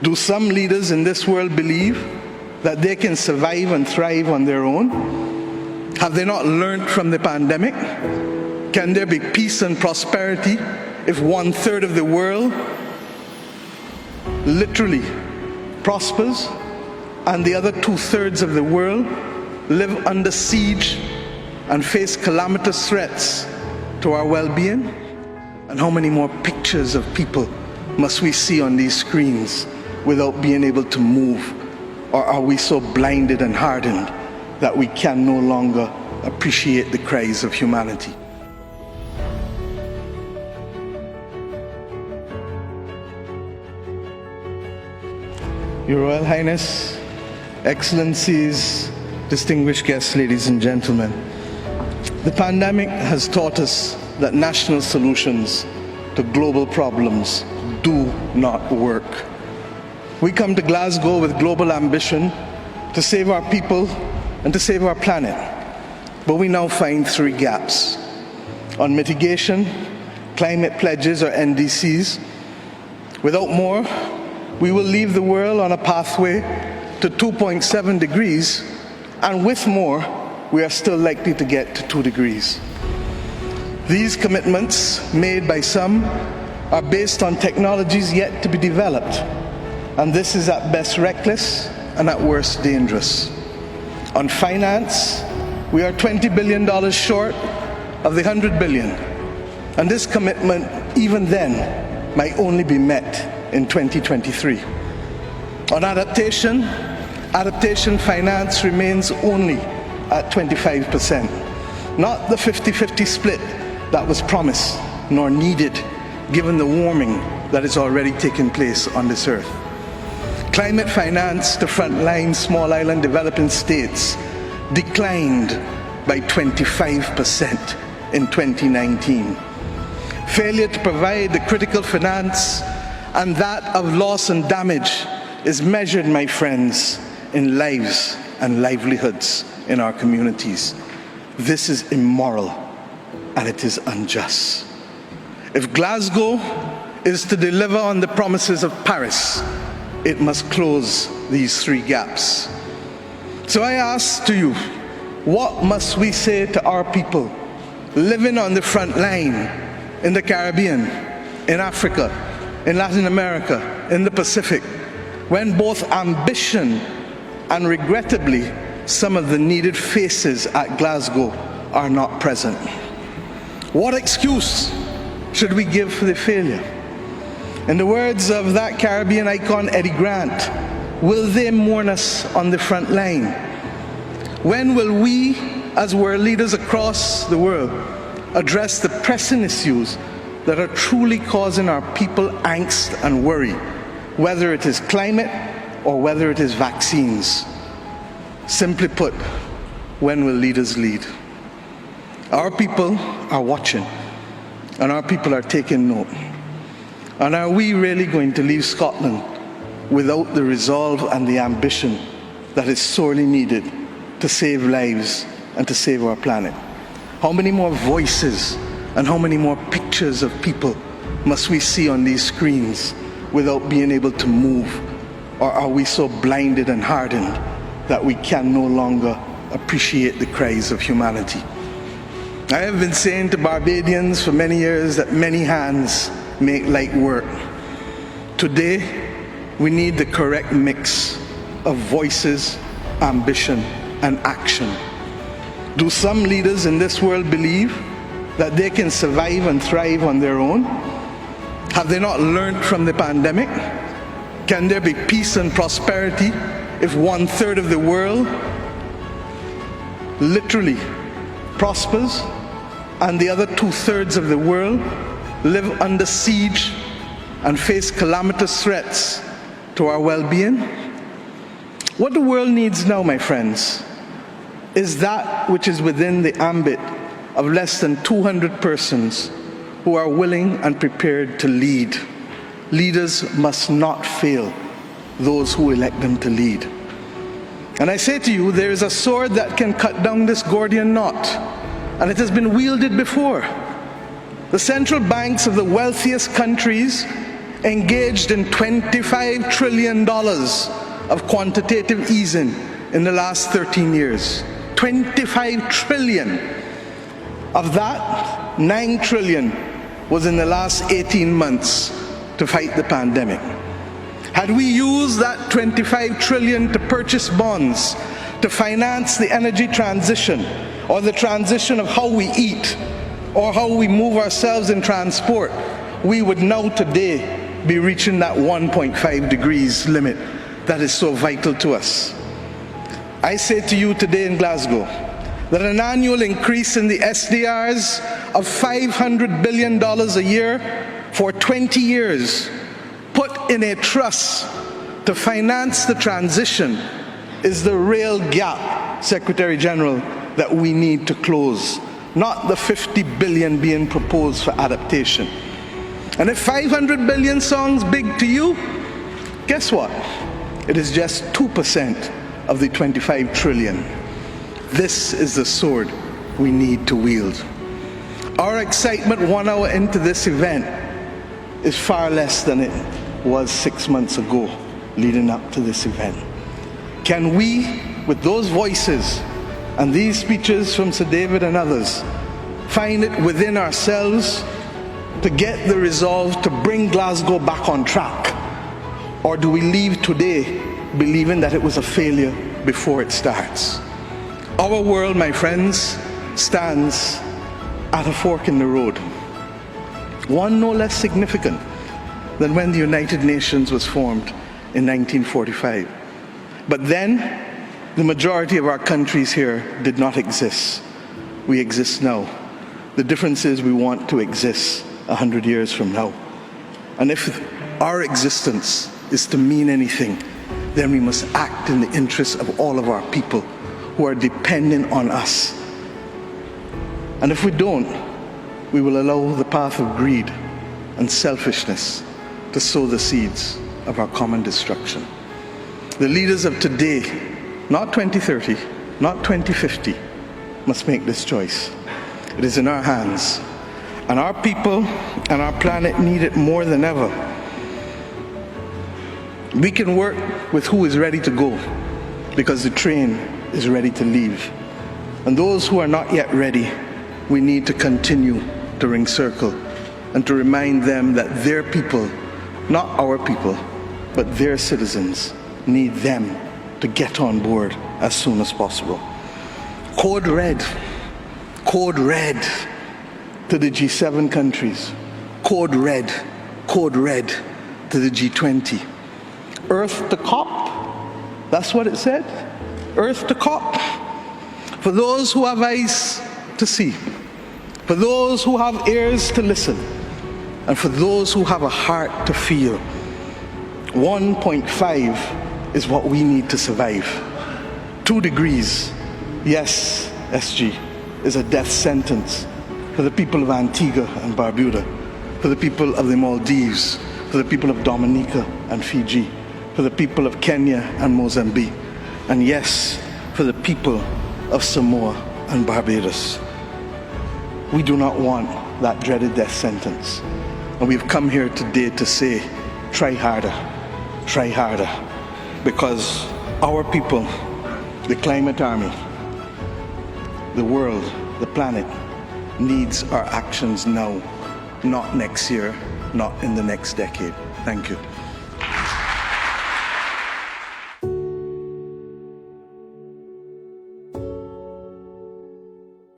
Do some leaders in this world believe that they can survive and thrive on their own? Have they not learned from the pandemic? Can there be peace and prosperity if 1/3 of the world literally prospers and the other 2/3 of the world live under siege and face calamitous threats to our well-being? And how many more pictures of people must we see on these screens without being able to move? Or are we so blinded and hardened that we can no longer appreciate the cries of humanity? Your Royal Highness, Excellencies, distinguished guests, ladies and gentlemen, the pandemic has taught us that national solutions to global problems do not work. We come to Glasgow with global ambition to save our people and to save our planet. But we now find three gaps. On mitigation, climate pledges or NDCs. Without more, we will leave the world on a pathway to 2.7 degrees, and with more, we are still likely to get to 2 degrees. These commitments made by some are based on technologies yet to be developed, and this is at best reckless and at worst dangerous. On finance, we are $20 billion short of the $100 billion, and this commitment, even then, might only be met in 2023. On adaptation finance remains only at 25%, not the 50-50 split that was promised nor needed given the warming that is already taking place on this earth. Climate finance to frontline small island developing states declined by 25% in 2019. Failure to provide the critical finance and that of loss and damage is measured, my friends, in lives and livelihoods in our communities. This is immoral and it is unjust. If Glasgow is to deliver on the promises of Paris, it must close these three gaps. So I ask to you, what must we say to our people living on the front line in the Caribbean, in Africa, in Latin America, in the Pacific, when both ambition and regrettably some of the needed faces at Glasgow are not present? What excuse should we give for the failure? In the words of that Caribbean icon Eddie Grant, will they mourn us on the front line? When will we, as world leaders across the world, address the pressing issues that are truly causing our people angst and worry, whether it is climate or whether it is vaccines? Simply put, when will leaders lead? Our people are watching, and our people are taking note. And are we really going to leave Scotland without the resolve and the ambition that is sorely needed to save lives and to save our planet? How many more voices and how many more pictures of people must we see on these screens without being able to move? Or are we so blinded and hardened that we can no longer appreciate the cries of humanity? I have been saying to Barbadians for many years that many hands make light work. Today, we need the correct mix of voices, ambition, and action. Do some leaders in this world believe that they can survive and thrive on their own? Have they not learned from the pandemic? Can there be peace and prosperity if 1/3 of the world literally prospers and the other 2/3 of the world live under siege and face calamitous threats to our well-being? What the world needs now, my friends, is that which is within the ambit of less than 200 persons who are willing and prepared to lead. Leaders must not fail those who elect them to lead. And I say to you, there is a sword that can cut down this Gordian knot, and it has been wielded before. The central banks of the wealthiest countries engaged in $25 trillion of quantitative easing in the last 13 years. 25 trillion. Of that, 9 trillion was in the last 18 months to fight the pandemic. Had we used that 25 trillion to purchase bonds, to finance the energy transition, or the transition of how we eat, or how we move ourselves in transport, we would now today be reaching that 1.5 degrees limit that is so vital to us. I say to you today in Glasgow that an annual increase in the SDRs of $500 billion a year for 20 years, put in a trust to finance the transition, is the real gap, Secretary General, that we need to close, not the 50 billion being proposed for adaptation. And if 500 billion sounds big to you, guess what? It is just 2% of the 25 trillion. This is the sword we need to wield. Our excitement 1 hour into this event is far less than it was 6 months ago leading up to this event. Can we, with those voices and these speeches from Sir David and others, find it within ourselves to get the resolve to bring Glasgow back on track? Or do we leave today believing that it was a failure before it starts? Our world, my friends, stands at a fork in the road. One no less significant than when the United Nations was formed in 1945. But then, the majority of our countries here did not exist. We exist now. The difference is we want to exist 100 years from now. And if our existence is to mean anything, then we must act in the interests of all of our people who are dependent on us. And if we don't, we will allow the path of greed and selfishness to sow the seeds of our common destruction. The leaders of today, not 2030, not 2050, must make this choice. It is in our hands, and our people and our planet need it more than ever. We can work with who is ready to go, because the train is ready to leave. And those who are not yet ready, we need to continue to ring circle and to remind them that their people, not our people, but their citizens, need them to get on board as soon as possible. Code red to the G7 countries. Code red to the G20. Earth to COP, that's what it said. Earth to COP. For those who have eyes to see, for those who have ears to listen, and for those who have a heart to feel, 1.5 is what we need to survive. 2 degrees, yes, SG, is a death sentence for the people of Antigua and Barbuda, for the people of the Maldives, for the people of Dominica and Fiji, for the people of Kenya and Mozambique, and yes, for the people of Samoa and Barbados. We do not want that dreaded death sentence. And we've come here today to say, try harder, because our people, the climate army, the world, the planet, needs our actions now, not next year, not in the next decade. Thank you.